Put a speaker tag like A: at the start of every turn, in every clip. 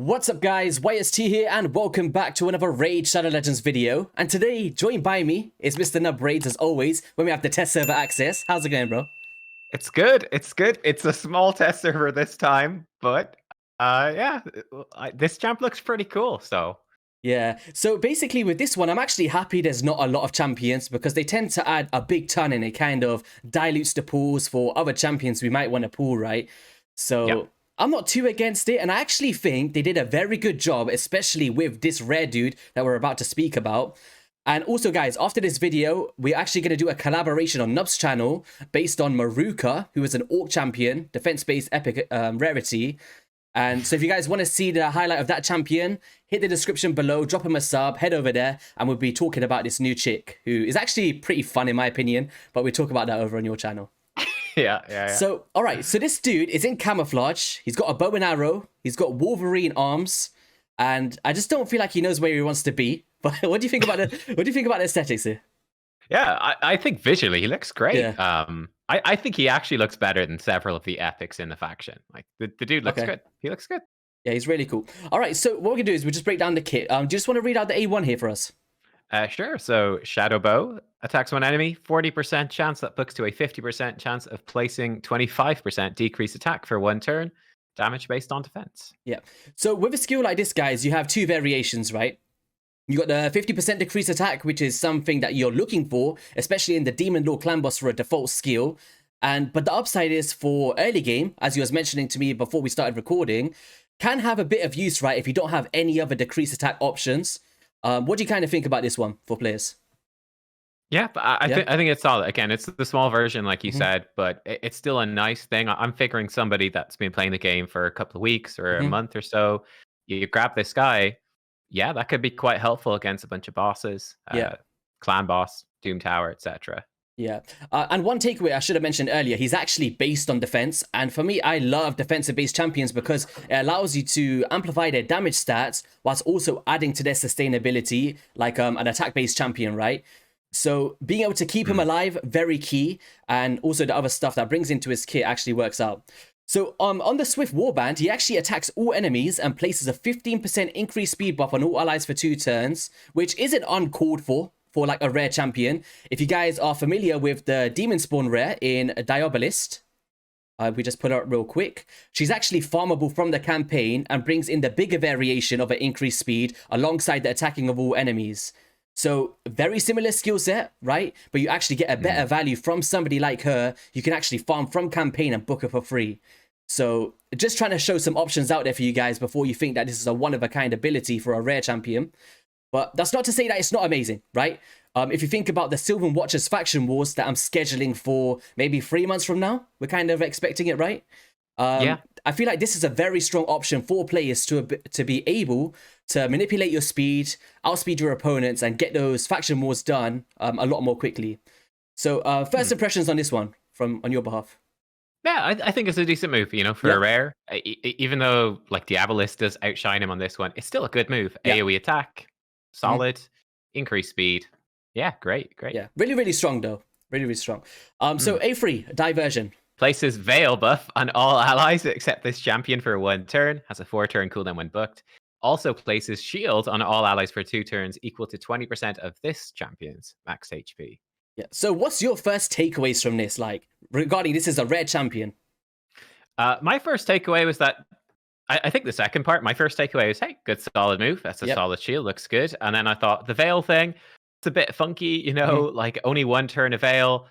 A: What's up guys, YST here and welcome back to another Raid Shadow Legends video. And today, joined by me is Mr. Nub Raids as always, when we have the test server access. How's it going, bro?
B: It's good, it's good. It's a small test server this time, but yeah, this champ looks pretty cool, so.
A: Yeah, so basically with this one, I'm actually happy there's not a lot of champions because they tend to add a big ton and it kind of dilutes the pools for other champions we might want to pool, right? So yeah. I'm not too against it, and I actually think they did a very good job, especially with this rare dude that we're about to speak about. And also, guys, after this video, we're actually going to do a collaboration on Nub's channel based on Maruka, who is an Orc champion, defense-based epic rarity. And so if you guys want to see the highlight of that champion, hit the description below, drop him a sub, head over there, and we'll be talking about this new chick, who is actually pretty fun in my opinion, but we'll talk about that over on your channel.
B: Yeah.
A: So, all right. So this dude is in camouflage. He's got a bow and arrow. He's got Wolverine arms, and I just don't feel like he knows where he wants to be. But what do you think about the aesthetics here?
B: Yeah, I think visually he looks great.
A: Yeah.
B: I think he actually looks better than several of the epics in the faction. Like the dude looks good. He looks good.
A: Yeah, he's really cool. All right. So what we're gonna do is we'll just break down the kit. Do you just want to read out the A1 here for us?
B: Sure. So Shadowbow attacks one enemy, 40% chance that books to a 50% chance of placing 25% decreased attack for one turn, damage based on defense.
A: Yeah. So with a skill like this, guys, you have two variations, right? You got the 50% decreased attack, which is something that you're looking for, especially in the Demon Lord clan boss for a default skill. But the upside is for early game, as you was mentioning to me before we started recording, can have a bit of use, right? If you don't have any other decreased attack options. What do you kind of think about this one for players?
B: Yeah, but I think it's solid. Again, it's the small version, like you said, but it's still a nice thing. I'm figuring somebody that's been playing the game for a couple of weeks or a month or so, you grab this guy, yeah, that could be quite helpful against a bunch of bosses, clan boss, Doom Tower, etc.
A: Yeah, and one takeaway I should have mentioned earlier, he's actually based on defense. And for me, I love defensive-based champions because it allows you to amplify their damage stats whilst also adding to their sustainability, like an attack-based champion, right? So being able to keep him alive, very key. And also the other stuff that brings into his kit actually works out. So on the Swift Warband, he actually attacks all enemies and places a 15% increased speed buff on all allies for 2 turns, which isn't uncalled for like a rare champion. If you guys are familiar with the Demon Spawn rare in Diabolist, we just put her up real quick. She's actually farmable from the campaign and brings in the bigger variation of an increased speed alongside the attacking of all enemies. So very similar skill set, right? But you actually get a better value from somebody like her. You can actually farm from campaign and book her for free. So just trying to show some options out there for you guys before you think that this is a one-of-a-kind ability for a rare champion. But that's not to say that it's not amazing, right? If you think about the Sylvan Watchers faction wars that I'm scheduling for maybe 3 months from now, we're kind of expecting it, right? I feel like this is a very strong option for players to be able to manipulate your speed, outspeed your opponents, and get those faction wars done a lot more quickly. So first impressions on this one on your behalf.
B: Yeah, I think it's a decent move, you know, for a rare. Even though like Diabolist does outshine him on this one, it's still a good move. AoE attack. Solid, increased speed. Yeah, great.
A: Yeah, really strong though. Really strong. So A3, Diversion.
B: Places Veil buff on all allies except this champion for 1 turn. Has a 4-turn cooldown when booked. Also places Shield on all allies for 2 turns equal to 20% of this champion's max HP.
A: Yeah. So what's your first takeaways from this, like, regarding this is a rare champion?
B: My first takeaway was that I think the second part, my first takeaway is, hey, good solid move. That's a solid shield, looks good. And then I thought the Veil thing, it's a bit funky, you know, like only 1 turn of Veil.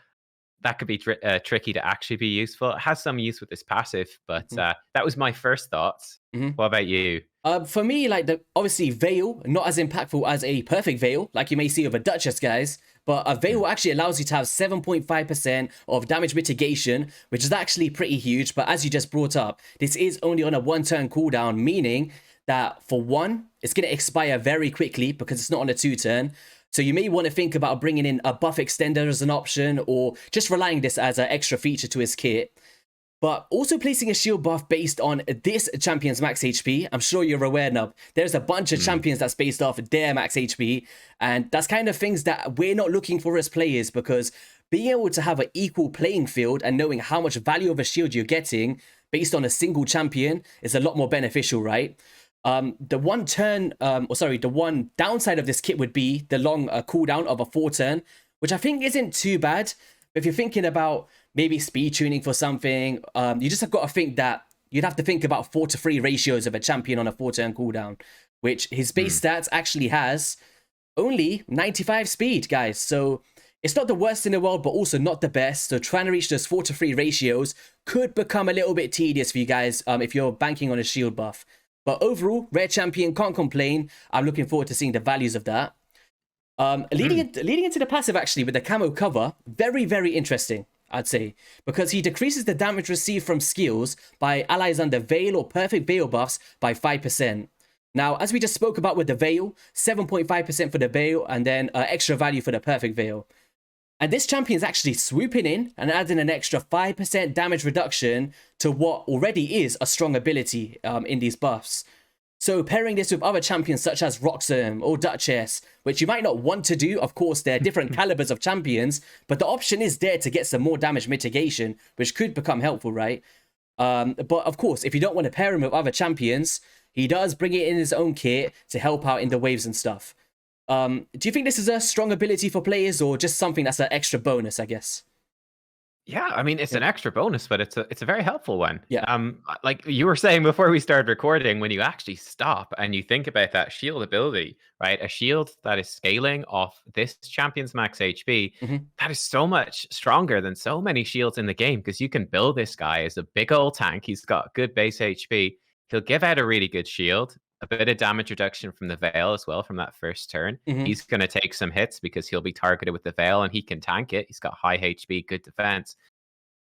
B: That could be tricky to actually be useful. It has some use with this passive, but that was my first thoughts. What about you?
A: For me, like obviously Veil, not as impactful as a perfect Veil, like you may see with a Duchess, guys. But a Veil actually allows you to have 7.5% of damage mitigation, which is actually pretty huge. But as you just brought up, this is only on a 1-turn cooldown, meaning that for 1, it's going to expire very quickly because it's not on a 2-turn. So you may want to think about bringing in a buff extender as an option, or just relying this as an extra feature to his kit. But also placing a shield buff based on this champion's max HP. I'm sure you're aware, Nub. There's a bunch of champions that's based off their max HP. And that's kind of things that we're not looking for as players, because being able to have an equal playing field and knowing how much value of a shield you're getting based on a single champion is a lot more beneficial, right? The one downside of this kit would be the long cooldown of a 4-turn, which I think isn't too bad. If you're thinking about maybe speed tuning for something, you just have got to think that you'd have to think about 4-to-3 ratios of a champion on a 4-turn cooldown, which his base stats actually has only 95 speed, guys. So it's not the worst in the world, but also not the best. So trying to reach those 4-to-3 ratios could become a little bit tedious for you guys if you're banking on a shield buff. But overall, rare champion, can't complain. I'm looking forward to seeing the values of that. Leading into the passive, actually, with the camo cover, very, very interesting, I'd say, because he decreases the damage received from skills by allies under Veil or Perfect Veil buffs by 5%. Now, as we just spoke about with the Veil, 7.5% for the Veil, and then extra value for the Perfect Veil. And this champion is actually swooping in and adding an extra 5% damage reduction to what already is a strong ability in these buffs. So pairing this with other champions such as Roxanne or Duchess, which you might not want to do, of course, they're different calibers of champions, but the option is there to get some more damage mitigation, which could become helpful, right? But of course, if you don't want to pair him with other champions, he does bring it in his own kit to help out in the waves and stuff. Do you think this is a strong ability for players or just something that's an extra bonus, I guess?
B: Yeah, I mean, it's an extra bonus, but it's a very helpful one.
A: Yeah.
B: Like you were saying before we started recording, when you actually stop and you think about that shield ability, right? A shield that is scaling off this champion's max HP, that is so much stronger than so many shields in the game, because you can build this guy as a big old tank. He's got good base HP. He'll give out a really good shield, a bit of damage reduction from the Veil as well from that first turn. He's going to take some hits because he'll be targeted with the Veil and he can tank it. He's got high HP, good defense.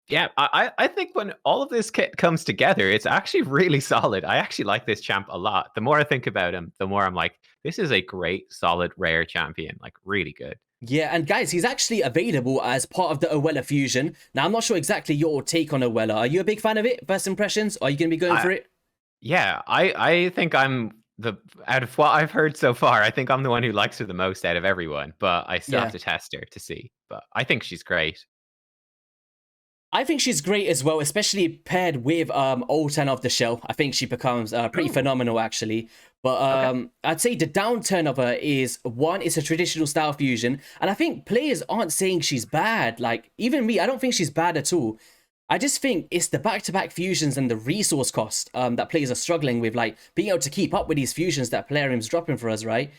B: Yeah, I think when all of this kit comes together, it's actually really solid. I actually like this champ a lot. The more I think about him, the more I'm like, this is a great, solid, rare champion. Like, really good.
A: Yeah, and guys, he's actually available as part of the Owella fusion. Now, I'm not sure exactly your take on Owella. Are you a big fan of it? First impressions? Are you going to be going for it?
B: Yeah, I think I'm out of what I've heard so far, I think I'm the one who likes her the most out of everyone, but I still have to test her to see. But I think she's great.
A: I think she's great as well, especially paired with Oltan of the Shell. I think she becomes pretty phenomenal, actually. But I'd say the downturn of her is, one, it's a traditional style fusion. And I think players aren't saying she's bad. Like, even me, I don't think she's bad at all. I just think it's the back-to-back fusions and the resource cost that players are struggling with, like being able to keep up with these fusions that Plarium's dropping for us, right?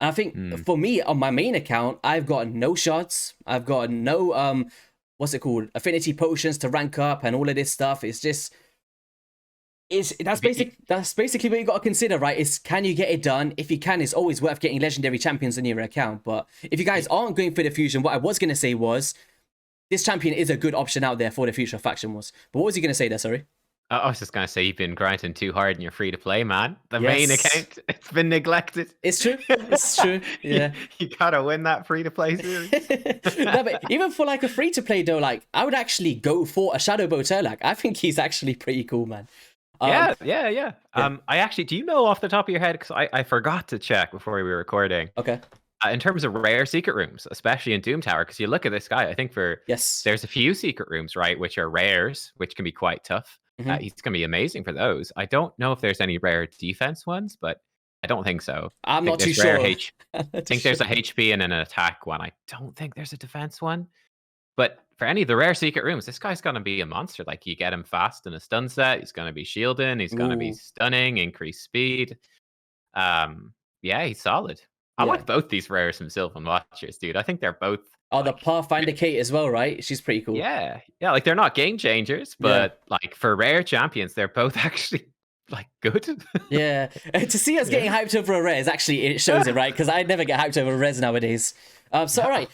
A: And I think for me, on my main account, I've got no shards. I've got no... what's it called? Affinity potions to rank up and all of this stuff. It's just, that's basically what you got to consider, right? Is can you get it done? If you can, it's always worth getting legendary champions in your account. But if you guys aren't going for the fusion, what I was gonna say was, this champion is a good option out there for the future faction wars. But what was you gonna say there? Sorry.
B: I was just going to say, you've been grinding too hard and you're free to play, man. The main account, it's been neglected.
A: It's true. It's true. Yeah.
B: You gotta win that free to play series.
A: No, but even for like a free to play though, like I would actually go for a Shadowbow Tirlac. I think he's actually pretty cool, man.
B: Yeah. I actually, do you know off the top of your head? Because I forgot to check before we were recording.
A: Okay.
B: In terms of rare secret rooms, especially in Doom Tower, because you look at this guy, I think there's a few secret rooms, right, which are rares, which can be quite tough. He's going to be amazing for those. I don't know if there's any rare defense ones, but I don't think so.
A: I'm not too sure.
B: I think there's a HP and an attack one. I don't think there's a defense one. But for any of the rare secret rooms, this guy's going to be a monster. Like, you get him fast in a stun set. He's going to be shielding. He's going to be stunning, increase speed. Yeah, he's solid. I like both these rares from Sylvan Watchers, dude. I think they're both...
A: Oh, the Pathfinder Kate as well, right? She's pretty cool.
B: Yeah, like they're not game changers, but like for rare champions, they're both actually like good.
A: Yeah, to see us getting hyped over a res, actually, it shows it, right? Because I never get hyped over a res nowadays. So all right,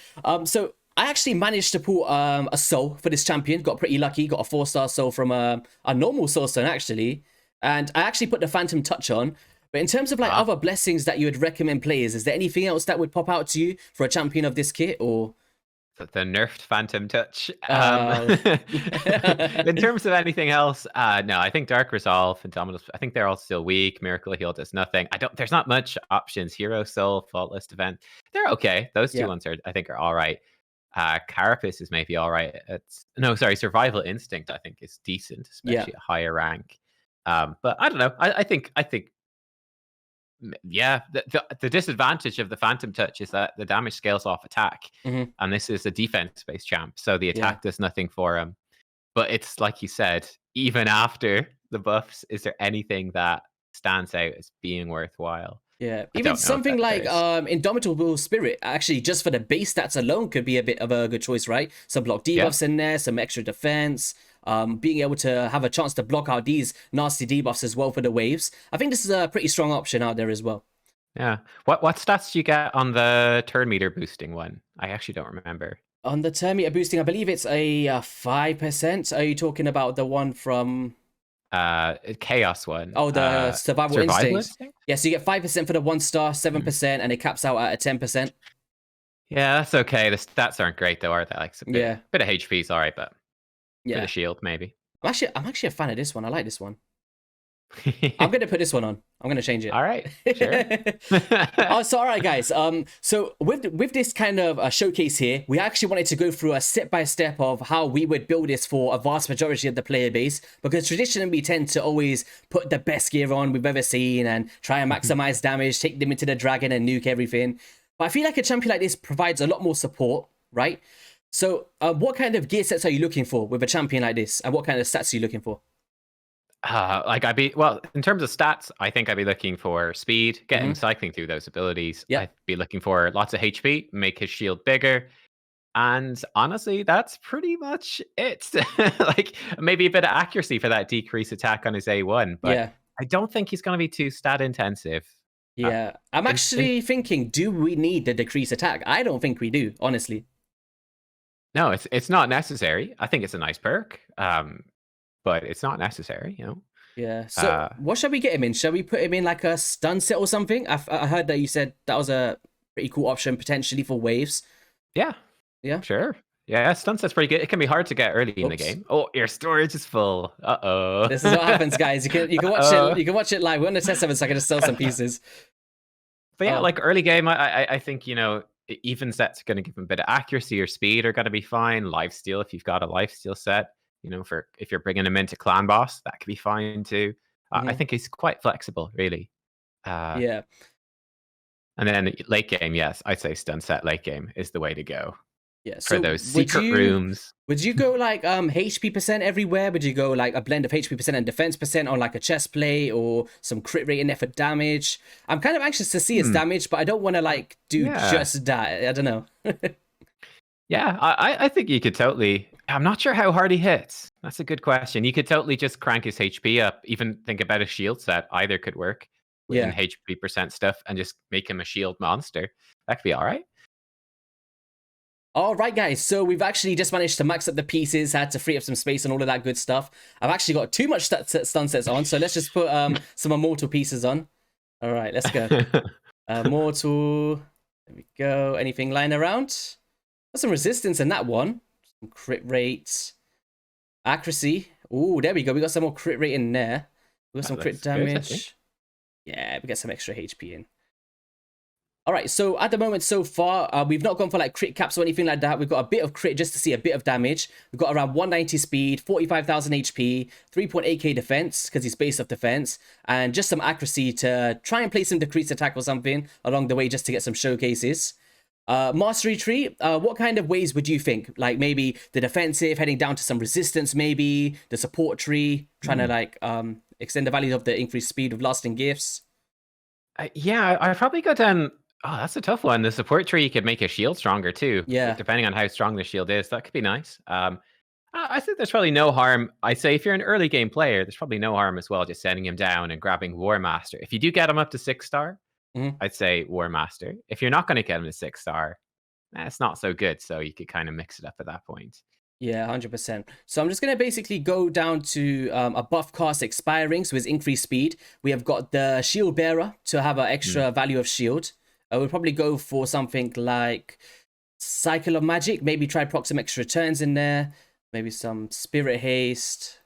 A: so I actually managed to pull a soul for this champion. Got pretty lucky. Got a 4-star soul from a normal soulstone actually, and I actually put the Phantom Touch on. But in terms of like other blessings that you would recommend players, is there anything else that would pop out to you for a champion of this kit, or?
B: The nerfed Phantom Touch. In terms of anything else, no, I think Dark Resolve, Indomitable, I think they're all still weak. Miracle Heal does nothing. There's not much options. Hero Soul, Faultless Defense, they're okay. Those two ones I think are all right. Carapace is maybe all right. Survival Instinct I think is decent, especially at higher rank. But I don't know. I think Yeah, the disadvantage of the Phantom Touch is that the damage scales off attack, and this is a defense-based champ, so the attack does nothing for him. But it's like you said, even after the buffs, is there anything that stands out as being worthwhile?
A: Yeah,
B: I
A: even
B: don't know if
A: something like
B: there is.
A: Indomitable Spirit, actually, just for the base stats alone, could be a bit of a good choice, right? Some block
B: Yeah.
A: debuffs in there, some extra defense, being able to have a chance to block out these nasty debuffs as well for the waves. I think this is a pretty strong option out there as well.
B: Yeah. What stats do you get on the turn meter boosting one? I actually don't remember.
A: On the turn meter boosting, I believe it's a 5%. Are you talking about the one from...
B: Chaos one.
A: Oh, the Survival Instinct. Yeah, so you get 5% for the 1-star, 7%, and it caps out at a 10%.
B: Yeah, that's okay. The stats aren't great though, are they? Like, a bit of HP is alright, but bit of shield maybe.
A: I'm actually a fan of this one. I like this one. I'm gonna put this one on. I'm gonna change it.
B: All right, sure.
A: Oh, so all right, guys. So with this kind of showcase here, we actually wanted to go through a step-by-step of how we would build this for a vast majority of the player base, because traditionally we tend to always put the best gear on we've ever seen and try and maximize damage, take them into the dragon and nuke everything. But I feel like a champion like this provides a lot more support, right? So what kind of gear sets are you looking for with a champion like this, and what kind of stats are you looking for?
B: In terms of stats, I think I'd be looking for speed, get him cycling through those abilities.
A: Yeah.
B: I'd be looking for lots of HP, make his shield bigger. And honestly, that's pretty much it. Like, maybe a bit of accuracy for that decrease attack on his A1, but I don't think he's going to be too stat intensive.
A: Yeah, I'm actually thinking, do we need the decrease attack? I don't think we do, honestly.
B: No, it's not necessary. I think it's a nice perk. But it's not necessary, you know?
A: Yeah, so what shall we get him in? Shall we put him in like a stun set or something? I heard that you said that was a pretty cool option potentially for waves.
B: Yeah.
A: Yeah?
B: Sure. Yeah, stun set's pretty good. It can be hard to get early in the game. Oh, your storage is full. Uh-oh.
A: This is what happens, guys. You can watch it. You can watch it live. We're on the test server, so I can just sell some pieces.
B: But yeah, like early game, I think, you know, even sets are going to give him a bit of accuracy or speed are going to be fine. Lifesteal, if you've got a lifesteal set. You know, for if you're bringing him into clan boss, that could be fine too. I think he's quite flexible, really.
A: Yeah.
B: And then late game, yes, I'd say stun set late game is the way to go.
A: Yeah.
B: For those secret rooms.
A: Would you go like HP percent everywhere? Would you go like a blend of HP percent and defense percent on like a chest plate, or some crit rate in there for damage? I'm kind of anxious to see his damage, but I don't want to like do just that. I don't know.
B: Yeah, I think you could totally... I'm not sure how hard he hits. That's a good question. You could totally just crank his HP up. Even think about a shield set. Either could work with HP percent stuff and just make him a shield monster. That could be all right.
A: All right, guys. So we've actually just managed to max up the pieces, had to free up some space and all of that good stuff. I've actually got too much stun sets on, so let's just put some immortal pieces on. All right, let's go. Mortal. There we go. Anything lying around? Got some resistance in that one. Some crit rates. Accuracy. Ooh, there we go. We got some more crit rate in there. We got some crit damage. Yeah, we got some extra HP in. All right, so at the moment so far, we've not gone for like crit caps or anything like that. We've got a bit of crit just to see a bit of damage. We've got around 190 speed, 45,000 HP, 3.8k defense because he's based off defense, and just some accuracy to try and play some decreased attack or something along the way just to get some showcases. Mastery tree, what kind of ways would you think? Like maybe the defensive, heading down to some resistance maybe, the support tree, trying to like extend the value of the increased speed with lasting gifts?
B: Yeah, I'd probably go down... Oh, that's a tough one. The support tree could make a shield stronger too.
A: Yeah.
B: Depending on how strong the shield is, that could be nice. I think there's probably no harm. I'd say if you're an early game player, there's probably no harm as well just sending him down and grabbing War Master. If you do get him up to 6-star, I'd say War Master. If you're not going to get him to 6-star, it's not so good. So you could kind of mix it up at that point.
A: Yeah, 100%. So I'm just going to basically go down to a buff cost expiring, so his increased speed. We have got the Shield Bearer to have an extra value of shield. We'll probably go for something like Cycle of Magic. Maybe try proc some extra turns in there. Maybe some Spirit Haste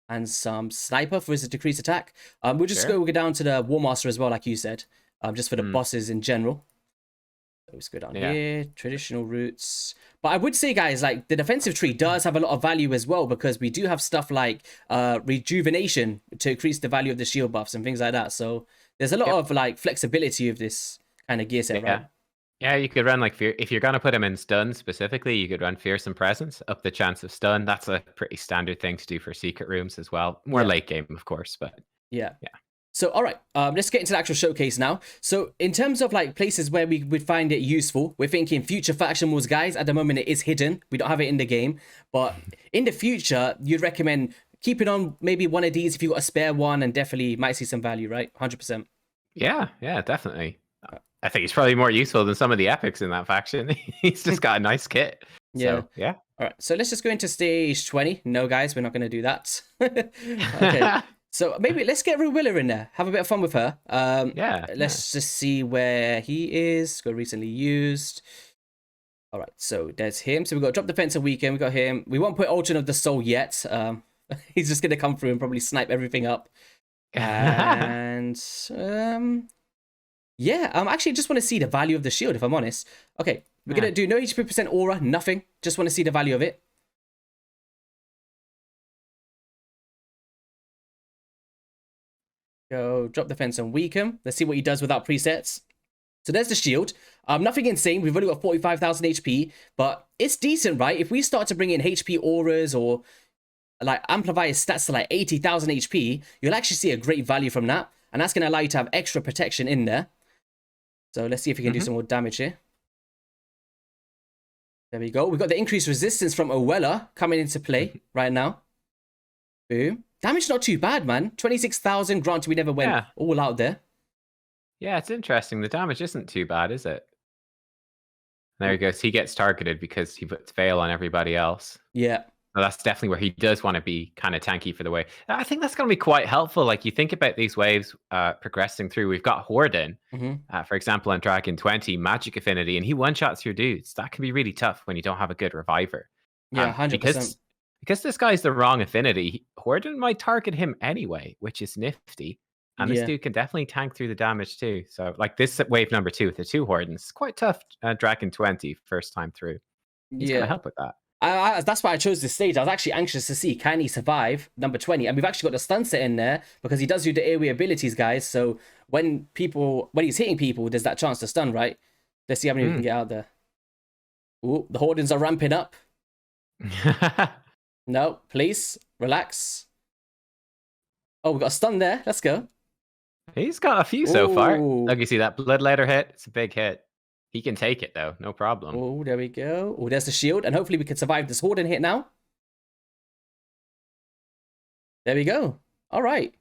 A: and some Sniper for his decreased attack. We'll just go down to the War Master as well, like you said, just for the bosses in general. Let's go down here. Traditional roots. But I would say, guys, like the defensive tree does have a lot of value as well, because we do have stuff like rejuvenation to increase the value of the shield buffs and things like that. So There's a lot of like flexibility of this kind of gear set, right?
B: Yeah, you could run like fear. If you're gonna put him in stun specifically, you could run Fearsome Presence, up the chance of stun. That's a pretty standard thing to do for secret rooms as well. More late game, of course, but
A: yeah. So, all right, let's get into the actual showcase now. So, in terms of like places where we would find it useful, we're thinking future faction wars, guys. At the moment, it is hidden. We don't have it in the game, but in the future, you'd recommend keeping on maybe one of these if you got a spare one, and definitely might see some value, right? 100%.
B: Yeah, definitely. I think he's probably more useful than some of the epics in that faction. He's just got a nice kit.
A: Yeah.
B: So, yeah.
A: All right. So let's just go into stage 20. No, guys, we're not going to do that. Okay. So maybe let's get Ruwilla in there. Have a bit of fun with her. Let's just see where he is. Got recently used. All right. So there's him. So we've got Drop Defense and Weekend. We got him. We won't put Ultron of the Soul yet. He's just going to come through and probably snipe everything up. And yeah, I actually just want to see the value of the shield, if I'm honest. Okay, we're going to do no HP percent aura, nothing. Just want to see the value of it. Go drop defense and weaken. Let's see what he does without presets. So there's the shield. Nothing insane. We've only got 45,000 HP, but it's decent, right? If we start to bring in HP auras or like amplify his stats to like 80,000 HP, you'll actually see a great value from that. And that's going to allow you to have extra protection in there. So let's see if we can do some more damage here. There we go. We've got the increased resistance from Owella coming into play right now. Boom. Damage not too bad, man. 26,000. Granted, we never went all out there.
B: Yeah, it's interesting. The damage isn't too bad, is it? There he goes. He gets targeted because he puts Veil on everybody else.
A: Yeah.
B: So that's definitely where he does want to be kind of tanky for the wave. I think that's going to be quite helpful. Like you think about these waves progressing through. We've got Horden, for example, on Dragon 20, Magic Affinity, and he one-shots your dudes. That can be really tough when you don't have a good reviver.
A: Yeah, 100%.
B: Because this guy's the wrong affinity, Horden might target him anyway, which is nifty. And this dude can definitely tank through the damage too. So like this wave number 2 with the 2 Hordens, it's quite tough. Dragon 20 first time through. He's going to help with that.
A: That's why I chose this stage. I was actually anxious to see, can he survive number 20? And we've actually got the stun set in there because he does do the airway abilities, guys. So when he's hitting people, there's that chance to stun, right? Let's see how many we can get out there. Ooh, the Hordens are ramping up. No, please, relax. Oh, we got a stun there. Let's go.
B: He's got a few so far. Look, you see that Bloodletter hit? It's a big hit. He can take it, though. No problem.
A: Oh, there we go. Oh, there's the shield. And hopefully we can survive this Horden hit now. There we go. All right.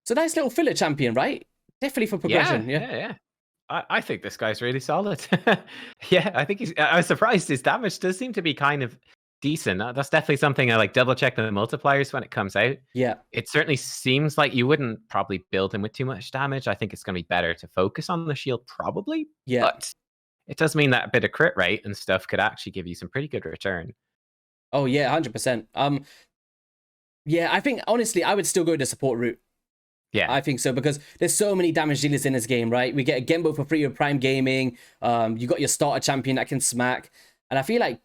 A: So nice little filler champion, right? Definitely for progression.
B: Yeah. I think this guy's really solid. Yeah, I think I was surprised his damage does seem to be kind of decent. That's definitely something I like double check the multipliers when it comes out.
A: Yeah.
B: It certainly seems like you wouldn't probably build him with too much damage. I think it's going to be better to focus on the shield probably.
A: Yeah.
B: But it does mean that a bit of crit rate and stuff could actually give you some pretty good return.
A: Oh yeah, 100%. Yeah, I think honestly I would still go the support route.
B: Yeah,
A: I think so because there's so many damage dealers in this game, right? We get a Genbo for free with Prime Gaming. You got your starter champion that can smack, and I feel like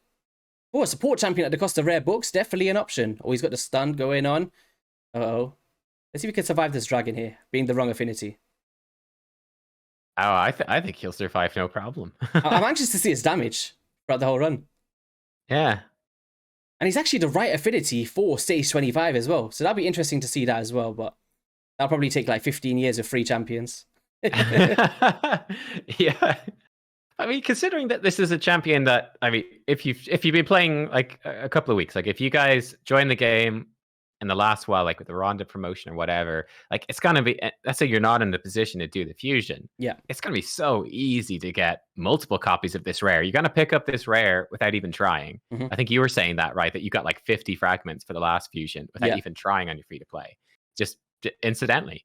A: a support champion at the cost of rare books definitely an option. Oh, he's got the stun going on. Uh-oh. Let's see if we can survive this dragon here, being the wrong affinity.
B: Oh, I think he'll survive no problem.
A: I'm anxious to see his damage throughout the whole run.
B: Yeah.
A: And he's actually the right affinity for stage 25 as well. So that'll be interesting to see that as well, but that'll probably take like 15 years of free champions.
B: Yeah. I mean, considering that this is a champion that, I mean, if you've been playing like a couple of weeks, like if you guys join the game in the last while, like with the Ronda promotion or whatever, like it's going to be, let's say you're not in the position to do the fusion.
A: Yeah.
B: It's going to be so easy to get multiple copies of this rare. You're going to pick up this rare without even trying. I think you were saying that, right? That you got like 50 fragments for the last fusion without even trying on your free to play. Just incidentally.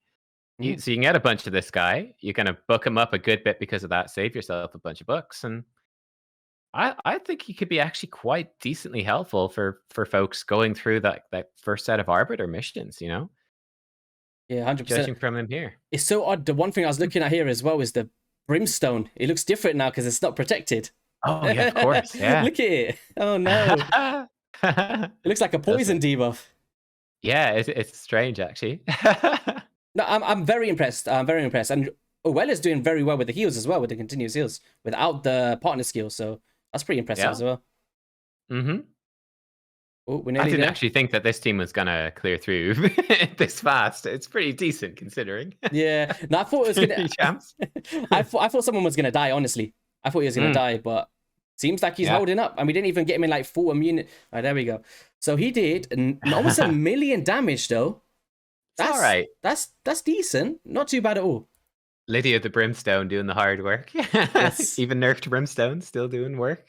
B: So you can get a bunch of this guy. You're going to book him up a good bit because of that. Save yourself a bunch of books. And I think he could be actually quite decently helpful for folks going through that first set of Arbiter missions, you know?
A: Yeah, 100%.
B: Judging from him here.
A: It's so odd. The one thing I was looking at here as well is the Brimstone. It looks different now because it's not protected.
B: Oh, yeah, of course. Yeah.
A: Look at it. Oh, no. It looks like a poison debuff.
B: Yeah, it's strange actually.
A: No, I'm very impressed. I'm very impressed. And Owella's doing very well with the heals as well, with the continuous heals, without the partner skill. So that's pretty impressive
B: Yeah.
A: as well.
B: Mm-hmm.
A: Oh, we're
B: I
A: nearly
B: didn't
A: there.
B: actually think that this team was gonna clear through this fast. It's pretty decent considering.
A: Yeah. No, I thought it was gonna.
B: Champs.
A: I thought someone was gonna die. Honestly, I thought he was gonna die, but seems like he's holding up, and we didn't even get him in like full immune. Right, there we go. So he did almost 1 million damage though. That's
B: all right.
A: That's decent. Not too bad at all.
B: Lydia the Brimstone doing the hard work.
A: Yes.
B: Even nerfed Brimstone still doing work.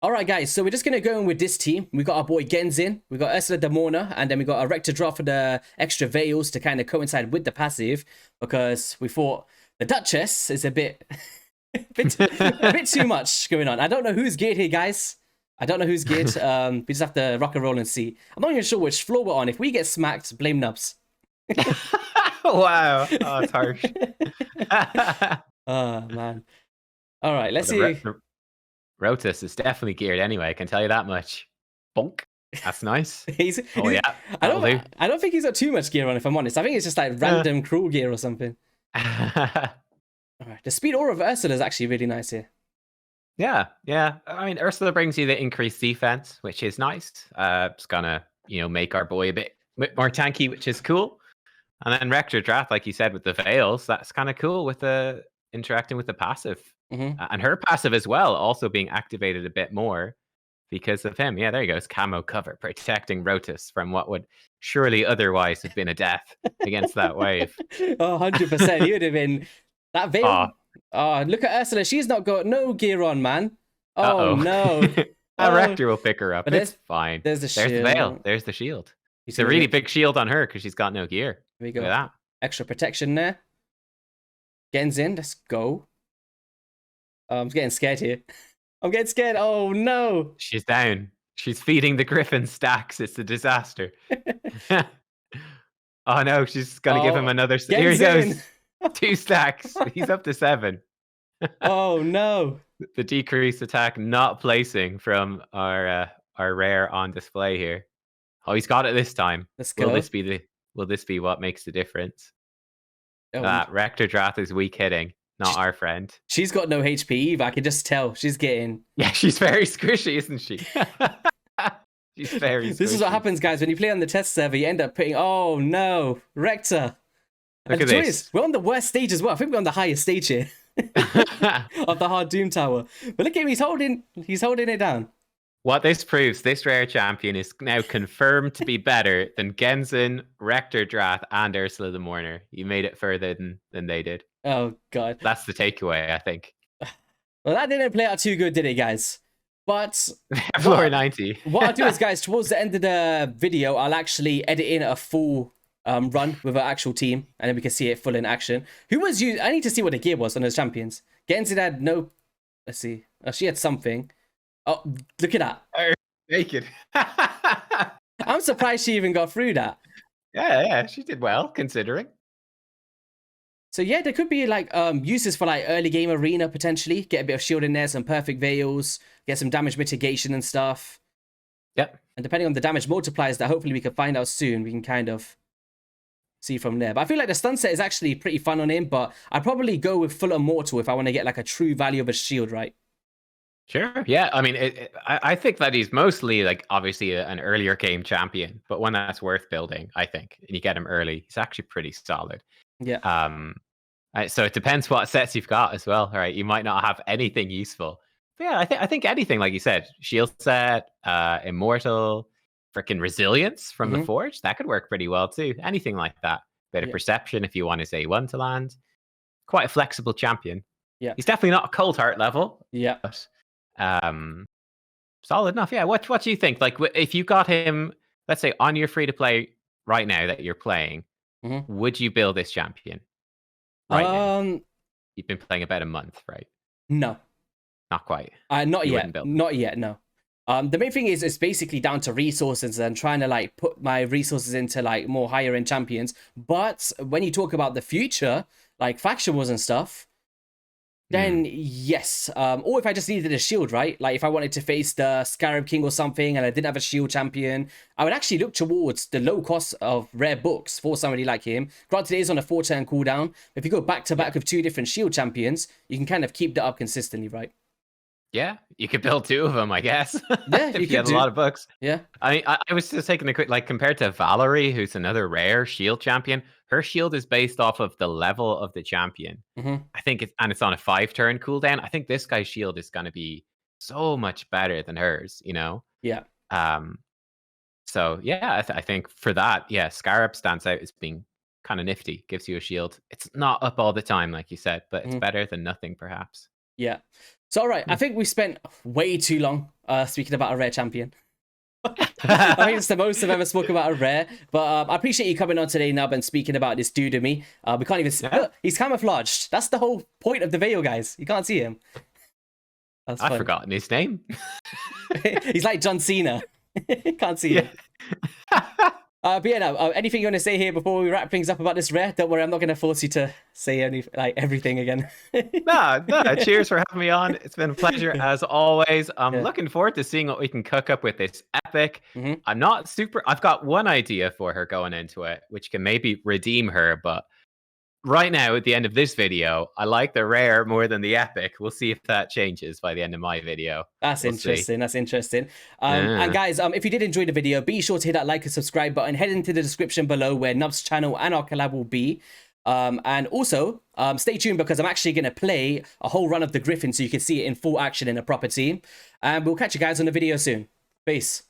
A: All right, guys. So we're just gonna go in with this team. We got our boy Genzin, we got Ursula the Mourner, and then we got a Rector Draw for the extra veils to kind of coincide with the passive, because we thought the Duchess is a bit, a bit too much going on. I don't know who's geared here, guys. I don't know who's geared. We just have to rock and roll and see. I'm not even sure which floor we're on. If we get smacked, blame Nubs.
B: Wow. Oh, it's harsh.
A: Oh, man. All right, let's see.
B: Rotus is definitely geared anyway, I can tell you that much. Bonk. That's nice. Yeah.
A: I don't think he's got too much gear on, if I'm honest. I think it's just like random cruel gear or something. All right. The speed aura of Ursula is actually really nice here.
B: Yeah. I mean, Ursula brings you the increased defense, which is nice. It's gonna, make our boy a bit more tanky, which is cool. And then Rector Drath, like you said, with the veils, that's kind of cool with the interacting with the passive. And her passive as well, also being activated a bit more because of him. Yeah, there you go. It's camo cover, protecting Rotus from what would surely otherwise have been a death against that wave.
A: Oh, 100%. He would have been that veil. Oh, look at Ursula. She's not got no gear on, man. Oh, no.
B: Rector will pick her up. But it's fine.
A: There's the shield.
B: There's the veil. There's the shield. It's a really big shield on her because she's got no gear.
A: Here we go. Look at that. Extra protection there. Genzin, let's go. I'm getting scared here. I'm getting scared. Oh, no.
B: She's down. She's feeding the Griffin stacks. It's a disaster. Oh, no. She's going to give him another. Here he goes. 2 stacks. He's up to 7.
A: Oh, no.
B: The decreased attack not placing from our rare on display here. Oh, he's got it this time.
A: Let's go.
B: Will this be what makes the difference? Rector Drath is weak hitting. Not our friend.
A: She's got no HP either. I can just tell. She's getting...
B: Yeah, she's very squishy, isn't she? She's very squishy.
A: This is what happens, guys. When you play on the test server, you end up putting... Oh, no. Rector.
B: Look at this.
A: We're on the worst stage as well. I think we're on the highest stage here. Of the hard Doom Tower. But look at him. He's holding it down.
B: What this proves, this rare champion is now confirmed to be better than Genzin, Rector Drath, and Ursula the Mourner. You made it further than they did.
A: Oh, God.
B: That's the takeaway, I think.
A: Well, that didn't play out too good, did it, guys? But...
B: Floor 90.
A: What I'll do is, guys, towards the end of the video, I'll actually edit in a full run with our actual team, and then we can see it full in action. Who was you? I need to see what the gear was on those champions. Genzin had no... Let's see. Oh, she had something. Oh, look at that.
B: Naked.
A: I'm surprised she even got through that.
B: Yeah, she did well, considering.
A: So yeah, there could be like uses for like early game arena potentially. Get a bit of shield in there, some perfect veils, get some damage mitigation and stuff.
B: Yep.
A: And depending on the damage multipliers that hopefully we can find out soon, we can kind of see from there. But I feel like the stun set is actually pretty fun on him, but I'd probably go with full immortal if I want to get like a true value of a shield, right?
B: Sure. Yeah. I mean, I think that he's mostly like obviously an earlier game champion, but one that's worth building, I think. And you get him early, he's actually pretty solid.
A: Yeah.
B: So it depends what sets you've got as well. All right. You might not have anything useful. But yeah, I think anything, like you said, shield set, immortal, freaking resilience from the forge, that could work pretty well too. Anything like that. Bit of perception if you want his A1 to land. Quite a flexible champion.
A: Yeah.
B: He's definitely not a cold heart level.
A: Yeah.
B: But, solid enough. Yeah. What do you think? Like, if you got him, let's say on your free to play right now that you're playing, would you build this champion right now? You've been playing about a month, right?
A: No,
B: not quite.
A: Not yet. Not yet. No. The main thing is it's basically down to resources and trying to like put my resources into like more higher end champions. But when you talk about the future, like faction wars and stuff, then yes. Or if I just needed a shield, right? Like if I wanted to face the Scarab King or something and I didn't have a shield champion, I would actually look towards the low cost of rare books for somebody like him. Granted, it is on a 4-turn cooldown. If you go back to back with 2 different shield champions, you can kind of keep that up consistently, right?
B: Yeah, you could build 2 of them, I guess.
A: Yeah,
B: if you had a lot of books.
A: Yeah.
B: I was just taking a quick, like, compared to Valerie, who's another rare shield champion, her shield is based off of the level of the champion. I think it's on a 5-turn cooldown. I think this guy's shield is going to be so much better than hers, you know?
A: Yeah.
B: So yeah, I think for that, yeah, Scarab stands out as being kind of nifty. Gives you a shield. It's not up all the time, like you said, but it's better than nothing, perhaps.
A: Yeah. So, all right, I think we spent way too long speaking about a rare champion. I think it's the most I've ever spoken about a rare. But I appreciate you coming on today, Nub, and speaking about this dude to me. We can't even see. Look, he's camouflaged. That's the whole point of the video, guys. You can't see him.
B: I've forgotten his name.
A: He's like John Cena. Can't see him. But yeah, no, anything you want to say here before we wrap things up about this rare? Don't worry, I'm not going to force you to say everything again.
B: No, cheers for having me on. It's been a pleasure as always. I'm looking forward to seeing what we can cook up with this epic. I'm not super. I've got one idea for her going into it, which can maybe redeem her, but right now, at the end of this video, I like the rare more than the epic. We'll see if that changes by the end of my video.
A: That's interesting. That's interesting. And guys, if you did enjoy the video, be sure to hit that like and subscribe button. Head into the description below where Nub's channel and our collab will be. And also, stay tuned because I'm actually going to play a whole run of the Griffin so you can see it in full action in a proper team. And we'll catch you guys on the video soon. Peace.